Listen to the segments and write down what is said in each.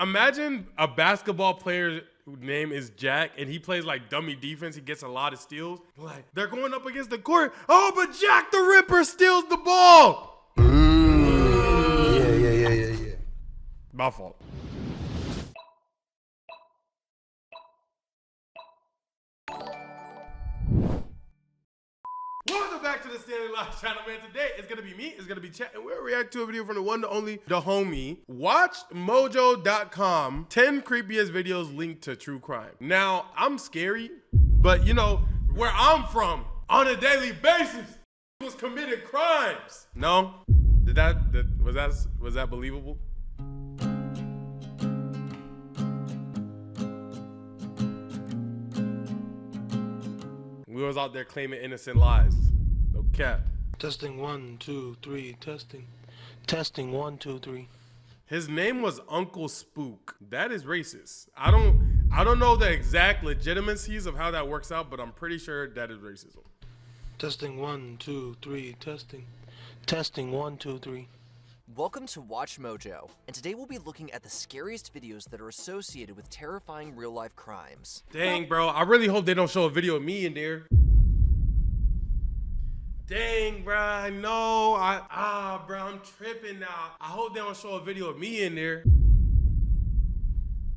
imagine a basketball player whose name is Jack and he plays like dummy defense. He gets a lot of steals. Like, they're going up against the court. Oh, but Jack the Ripper steals the ball. Yeah. My fault. Welcome back to the Stanley Live channel, man. Today it's gonna be me, it's gonna be chat, and we'll react to a video from the one, the only, the homie. WatchMojo.com. 10 creepiest videos linked to true crime. Now, I'm scary, but you know, where I'm from, on a daily basis, was committed crimes. No? Was that believable? We was out there claiming innocent lives. No cap. Testing 1, 2, 3. Testing. Testing 1, 2, 3. His name was Uncle Spook. That is racist. I don't know the exact legitimacies of how that works out, but I'm pretty sure that is racism. Testing 1, 2, 3. Testing. Testing 1, 2, 3. Welcome to WatchMojo, and today we'll be looking at the scariest videos that are associated with terrifying real-life crimes. Dang, bro. I really hope they don't show a video of me in there. Dang, bro. I know. Bro, I'm tripping now. I hope they don't show a video of me in there.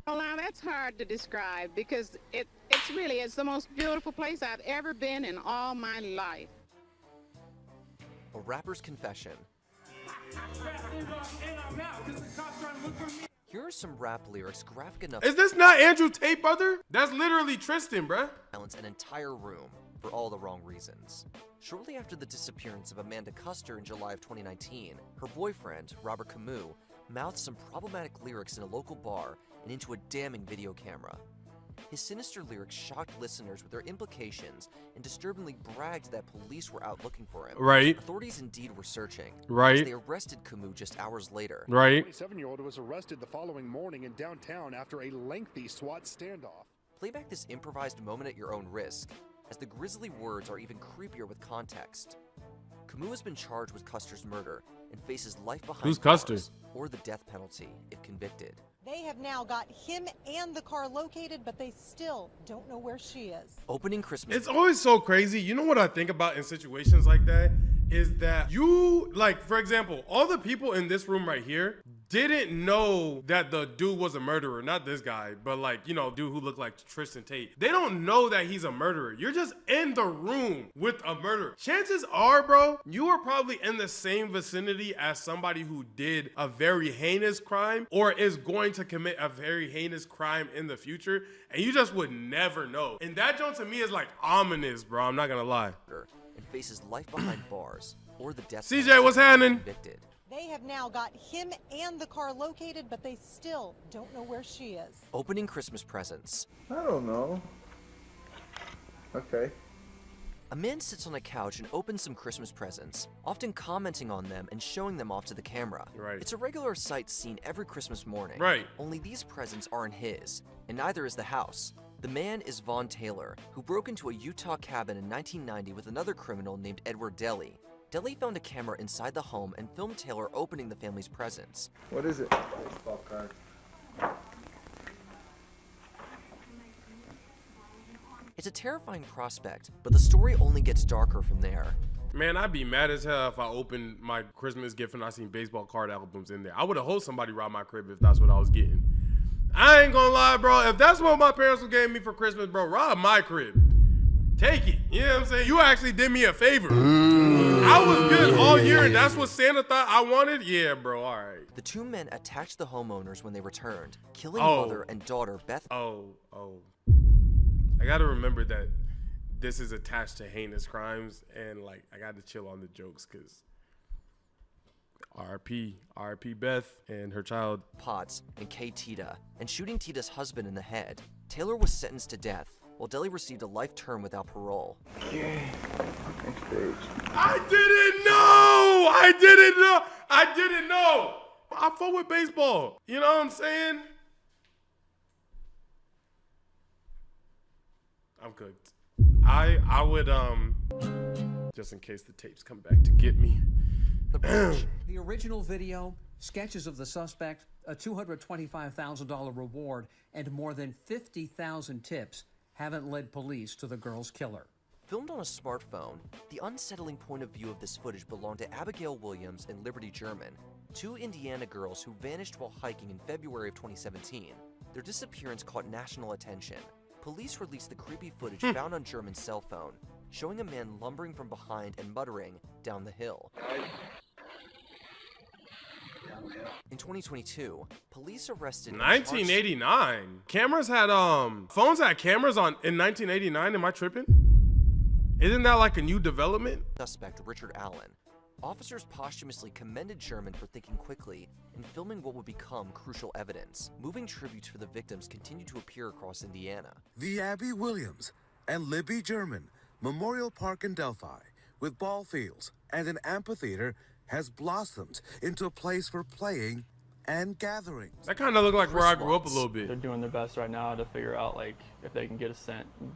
Well, now that's hard to describe because it's the most beautiful place I've ever been in all my life. A rapper's confession. Here are some rap lyrics graphic enough. Is this not Andrew Tate, brother? That's literally Tristan, bruh. Silence an entire room for all the wrong reasons. Shortly after the disappearance of Amanda Custer in July of 2019, her boyfriend, Robert Camus, mouthed some problematic lyrics in a local bar and into a damning video camera. His sinister lyrics shocked listeners with their implications and disturbingly bragged that police were out looking for him. Right. Authorities indeed were searching. Right. They arrested Camus just hours later. Right. The 27-year-old was arrested the following morning in downtown after a lengthy SWAT standoff. Play back this improvised moment at your own risk, as the grisly words are even creepier with context. Camus has been charged with Custer's murder and faces life behind Who's bars Custer? or the death penalty if convicted. They have now got him and the car located, but they still don't know where she is. Opening Christmas. It's always so crazy. You know what I think about in situations like that? Is that you, like, for example, all the people in this room right here didn't know that the dude was a murderer. Not this guy, but like, you know, dude who looked like Tristan Tate. They don't know that he's a murderer. You're just in the room with a murderer. Chances are, bro, you are probably in the same vicinity as somebody who did a very heinous crime or is going to commit a very heinous crime in the future, and you just would never know. And that joint to me is like ominous, bro. I'm not gonna lie. And faces life behind bars or the death CJ, penalty what's if happening? convicted. They have now got him and the car located, but they still don't know where she is. Opening Christmas presents. I don't know. Okay. A man sits on a couch and opens some Christmas presents, often commenting on them and showing them off to the camera. Right. It's a regular sight seen every Christmas morning. Right. Only these presents aren't his, and neither is the house. The man is Vaughn Taylor, who broke into a Utah cabin in 1990 with another criminal named Edward Deli. Deli found a camera inside the home and filmed Taylor opening the family's presents. What is it? Baseball card. It's a terrifying prospect, but the story only gets darker from there. Man, I'd be mad as hell if I opened my Christmas gift and I seen baseball card albums in there. I would have hoped somebody robbed my crib if that's what I was getting. I ain't gonna lie, bro. If that's what my parents gave me for Christmas, bro, rob my crib. Take it. You know what I'm saying? You actually did me a favor. I was good all year, and that's what Santa thought I wanted? Yeah, bro, all right. The two men attacked the homeowners when they returned, killing Oh. mother and daughter Beth. Oh. I gotta remember that this is attached to heinous crimes, and like, I gotta chill on the jokes, because RP Beth and her child. Potts and Kay Tita, and shooting Tita's husband in the head. Taylor was sentenced to death, while Deli received a life term without parole. Okay. Next page. I didn't know. I fuck with baseball. You know what I'm saying? I'm cooked. I would, just in case the tapes come back to get me. The bridge. The original video Sketches of the suspect, a $225,000 reward, and more than 50,000 tips haven't led police to the girl's killer. Filmed on a smartphone, the unsettling point of view of this footage belonged to Abigail Williams and Liberty German, two Indiana girls who vanished while hiking in February of 2017. Their disappearance caught national attention. Police released the creepy footage found on German's cell phone, showing a man lumbering from behind and muttering down the hill. In 2022, police arrested 1989. Cameras had phones had cameras on in 1989. Am I tripping? Isn't that like a new development? Suspect Richard Allen. Officers posthumously commended German for thinking quickly and filming what would become crucial evidence. Moving tributes for the victims continue to appear across Indiana. The Abby Williams and Libby German Memorial Park in Delphi, with ball fields and an amphitheater, has blossomed into a place for playing and gatherings. That kind of looked like where I grew up a little bit. They're doing their best right now to figure out like if they can get a scent and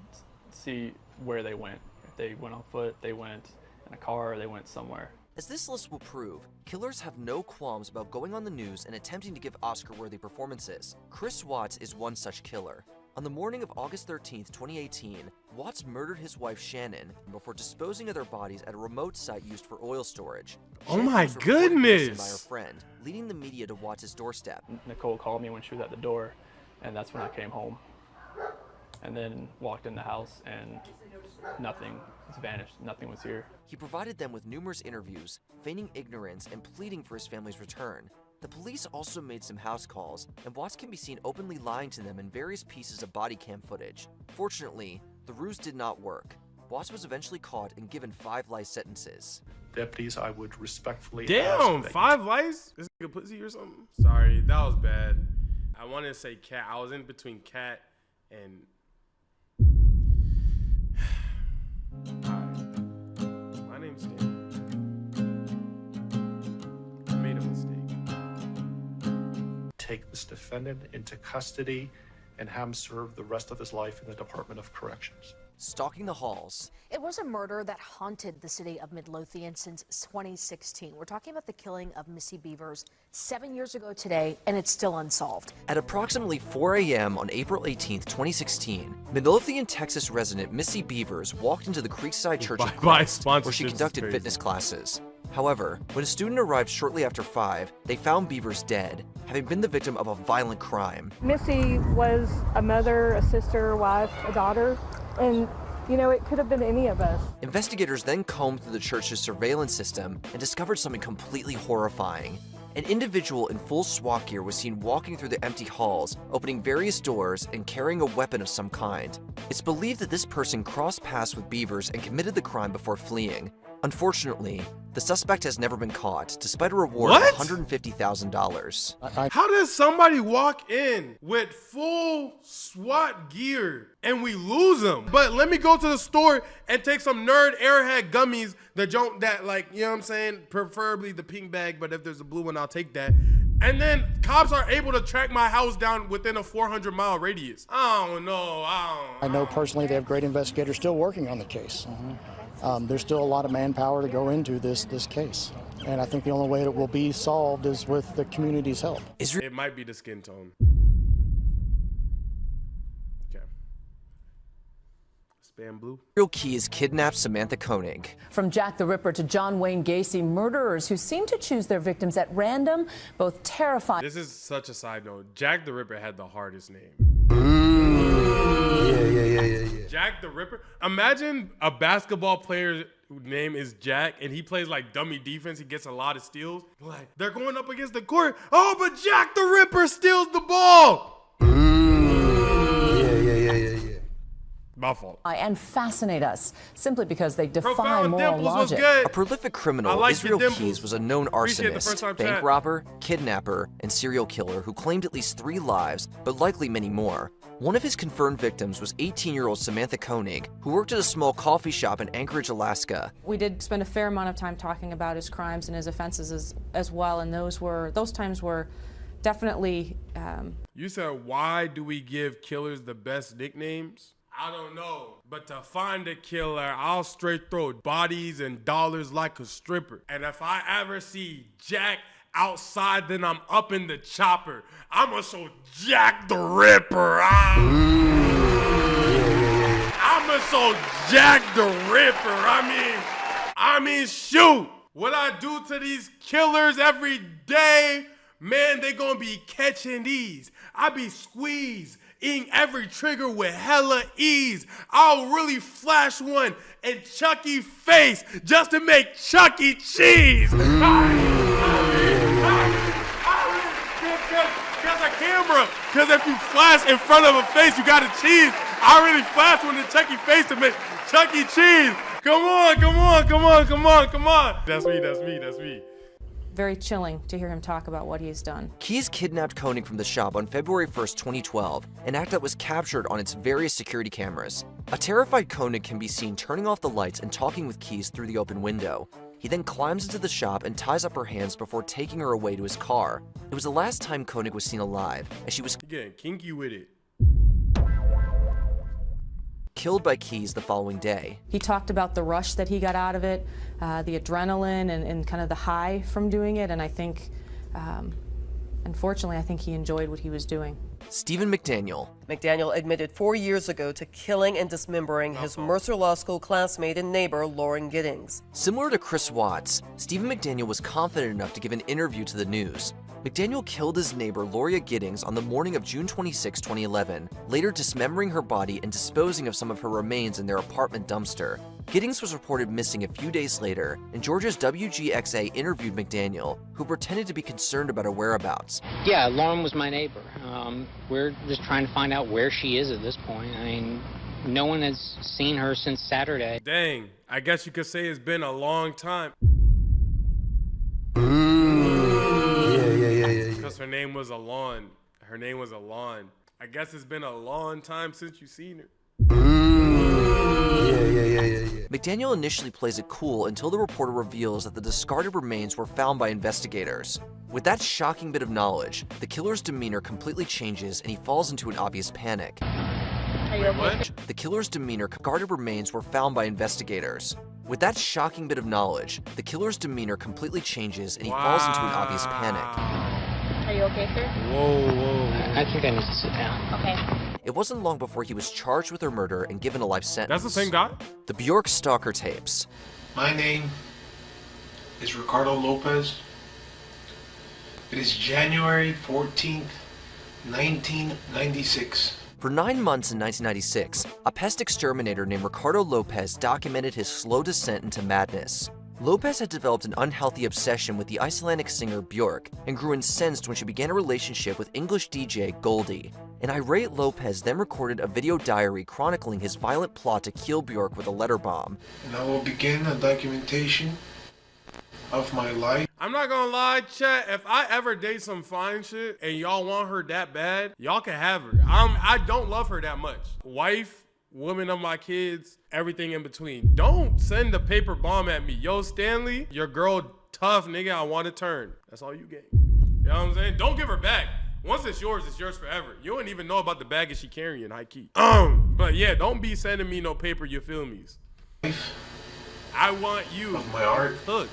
see where they went. If they went on foot, they went in a car, or they went somewhere. As this list will prove, killers have no qualms about going on the news and attempting to give Oscar-worthy performances. Chris Watts is one such killer. On the morning of August 13th, 2018, Watts murdered his wife Shannon before disposing of their bodies at a remote site used for oil storage. Oh my goodness! By her friend, leading the media to Watts' doorstep. Nicole called me when she was at the door, and that's when I came home. And then walked in the house, and nothing has vanished. Nothing was here. He provided them with numerous interviews, feigning ignorance and pleading for his family's return. The police also made some house calls, and Watts can be seen openly lying to them in various pieces of body cam footage. Fortunately, the ruse did not work. Watts was eventually caught and given 5 life sentences. Deputies, I would respectfully Damn, 5 lives? Is it a pussy or something? Sorry, that was bad. I wanted to say cat. I was in between cat and... Hi, my name's Stanley. I made a mistake. take this defendant into custody and have him serve the rest of his life in the Department of Corrections. Stalking the halls. It was a murder that haunted the city of Midlothian since 2016. We're talking about the killing of Missy Beavers 7 years ago today, and it's still unsolved. At approximately 4 a.m. on April 18th, 2016, Midlothian, Texas resident Missy Beavers walked into the Creekside Church of Christ, where she conducted fitness classes. However, when a student arrived shortly after 5, they found Beavers dead, having been the victim of a violent crime. Missy was a mother, a sister, a wife, a daughter, and you know, it could have been any of us. Investigators then combed through the church's surveillance system and discovered something completely horrifying. An individual in full SWAT gear was seen walking through the empty halls, opening various doors and carrying a weapon of some kind. It's believed that this person crossed paths with Beavers and committed the crime before fleeing. Unfortunately, the suspect has never been caught, despite a reward of $150,000. How does somebody walk in with full SWAT gear and we lose them? But let me go to the store and take some Nerd Airhead gummies that don't, like, you know what I'm saying? Preferably the pink bag, but if there's a blue one, I'll take that. And then cops are able to track my house down within a 400-mile radius. I don't know. I know personally they have great investigators still working on the case. There's still a lot of manpower to go into this case. And I think the only way it will be solved is with the community's help. It might be the skin tone. Okay. Spam blue. Real keys kidnapped Samantha Koenig. From Jack the Ripper to John Wayne Gacy, murderers who seem to choose their victims at random, both terrifying. This is such a side note. Jack the Ripper had the hardest name. Yeah. Jack the Ripper. Imagine a basketball player's name is Jack and he plays like dummy defense. He gets a lot of steals. Like, they're going up against the court. Oh, but Jack the Ripper steals the ball. Yeah. My fault. And fascinate us simply because they defy moral logic. A prolific criminal, Israel Keys was a known arsonist, bank robber, kidnapper, and serial killer who claimed at least 3 lives, but likely many more. One of his confirmed victims was 18-year-old Samantha Koenig, who worked at a small coffee shop in Anchorage, Alaska. We did spend a fair amount of time talking about his crimes and his offenses as well, and those times were definitely... You said, why do we give killers the best nicknames? I don't know, but to find a killer, I'll straight throw bodies and dollars like a stripper. And if I ever see Jack outside, then I'm up in the chopper. I'ma show Jack the Ripper. I'ma show Jack the Ripper. I mean, shoot. What I do to these killers every day, man, they gonna be catching these. I be squeezing every trigger with hella ease. I'll really flash one in Chucky face just to make Chucky cheese. Cause a camera, cause if you flash in front of a face, you gotta cheese. I really flash one in Chucky face to make Chucky cheese. Come on. That's me. Very chilling to hear him talk about what he's done. Keyes kidnapped Koenig from the shop on February 1st, 2012, an act that was captured on its various security cameras. A terrified Koenig can be seen turning off the lights and talking with Keyes through the open window. He then climbs into the shop and ties up her hands before taking her away to his car. It was the last time Koenig was seen alive, as she was getting kinky with it. Killed by Keyes the following day. He talked about the rush that he got out of it, the adrenaline and kind of the high from doing it, and I think, unfortunately, I think he enjoyed what he was doing. Stephen McDaniel. McDaniel admitted 4 years ago to killing and dismembering his Mercer Law School classmate and neighbor, Lauren Giddings. Similar to Chris Watts, Stephen McDaniel was confident enough to give an interview to the news. McDaniel killed his neighbor, Loria Giddings, on the morning of June 26, 2011, later dismembering her body and disposing of some of her remains in their apartment dumpster. Giddings was reported missing a few days later, and Georgia's WGXA interviewed McDaniel, who pretended to be concerned about her whereabouts. Yeah, Lauren was my neighbor. We're just trying to find out where she is at this point. I mean, no one has seen her since Saturday. Dang, I guess you could say it's been a long time. Because her name was Alon. I guess it's been a long time since you've seen her. McDaniel initially plays it cool until the reporter reveals that the discarded remains were found by investigators. With that shocking bit of knowledge, the killer's demeanor completely changes and he falls into an obvious panic. Are you okay? The killer's demeanor, discarded remains were found by investigators. With that shocking bit of knowledge, the killer's demeanor completely changes and he falls into an obvious panic. Are you okay, sir? Whoa. I think I need to sit down. Okay. It wasn't long before he was charged with her murder and given a life sentence. That's the same guy? The Bjork stalker tapes. My name is Ricardo Lopez. It is January 14th, 1996. For 9 months in 1996, a pest exterminator named Ricardo Lopez documented his slow descent into madness. Lopez had developed an unhealthy obsession with the Icelandic singer Bjork and grew incensed when she began a relationship with English DJ Goldie. An irate Lopez then recorded a video diary chronicling his violent plot to kill Bjork with a letter bomb. And I will begin a documentation of my life. I'm not gonna lie, chat, if I ever date some fine shit and y'all want her that bad, y'all can have her. I don't love her that much. Wife, woman of my kids, everything in between. Don't send a paper bomb at me. Yo, Stanley, your girl tough, nigga, I want to turn. That's all you get. You know what I'm saying? Don't give her back. Once it's yours forever. You don't even know about the baggage she carrying, high key. But yeah, don't be sending me no paper, you feel me? I want you of my art hooked.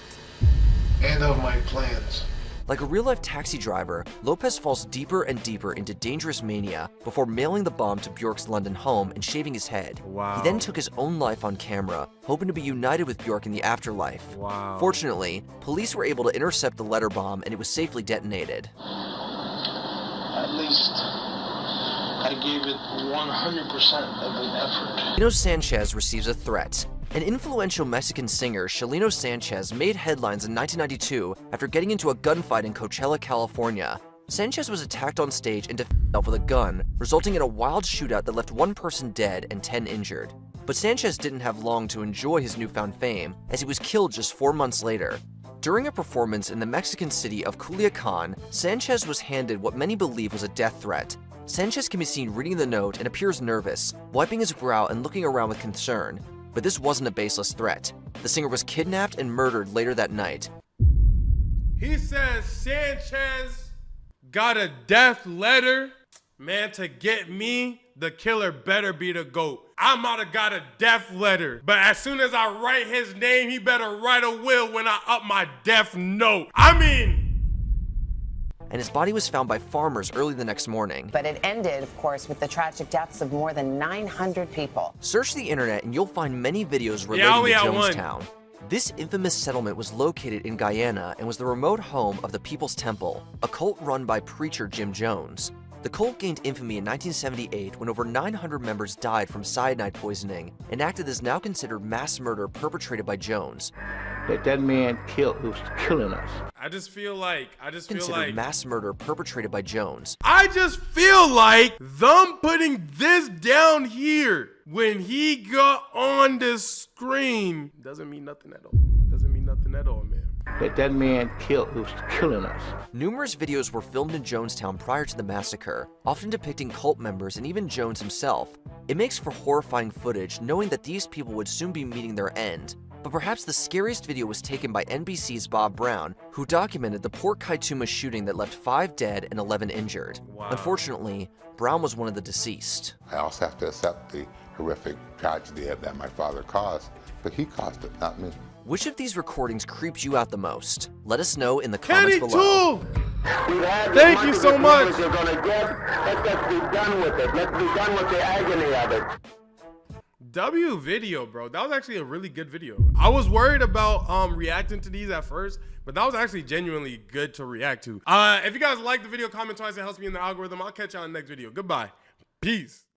And of my plans. Like a real-life taxi driver, Lopez falls deeper and deeper into dangerous mania before mailing the bomb to Bjork's London home and shaving his head. Wow. He then took his own life on camera, hoping to be united with Bjork in the afterlife. Wow. Fortunately, police were able to intercept the letter bomb and it was safely detonated. At least I gave it 100% of an effort. Chalino Sanchez receives a threat. An influential Mexican singer, Chalino Sanchez, made headlines in 1992 after getting into a gunfight in Coachella, California. Sanchez was attacked on stage and defended himself with a gun, resulting in a wild shootout that left 1 person dead and 10 injured. But Sanchez didn't have long to enjoy his newfound fame, as he was killed just 4 months later. During a performance in the Mexican city of Culiacan, Sanchez was handed what many believe was a death threat. Sanchez can be seen reading the note and appears nervous, wiping his brow and looking around with concern. But this wasn't a baseless threat. The singer was kidnapped and murdered later that night. He says Sanchez got a death letter. Man, to get me, the killer better be the GOAT. I might have got a death letter, but as soon as I write his name, he better write a will when I up my death note. I mean, and his body was found by farmers early the next morning. But it ended, of course, with the tragic deaths of more than 900 people. Search the internet and you'll find many videos related to Jonestown. This infamous settlement was located in Guyana and was the remote home of the People's Temple, a cult run by preacher Jim Jones. The cult gained infamy in 1978 when over 900 members died from cyanide poisoning and acted as now considered mass murder perpetrated by Jones. That man killed, he was killing us. I just feel like mass murder perpetrated by Jones. I just feel like them putting this down here when he got on the screen doesn't mean nothing at all. Doesn't mean nothing at all, man. That man killed, he was killing us. Numerous videos were filmed in Jonestown prior to the massacre, often depicting cult members and even Jones himself. It makes for horrifying footage knowing that these people would soon be meeting their end. But perhaps the scariest video was taken by NBC's Bob Brown, who documented the Port Kaituma shooting that left 5 dead and 11 injured. Wow. Unfortunately, Brown was one of the deceased. I also have to accept the horrific tragedy that my father caused, but he caused it, not me. Which of these recordings creeps you out the most? Let us know in the comments below. Thank you so much. Let us be done with it. Let's be done with the agony of it. W video, bro. That was actually a really good video. I was worried about reacting to these at first, but that was actually genuinely good to react to. If you guys like the video, comment twice. It helps me in the algorithm. I'll catch y'all in the next video. Goodbye. Peace.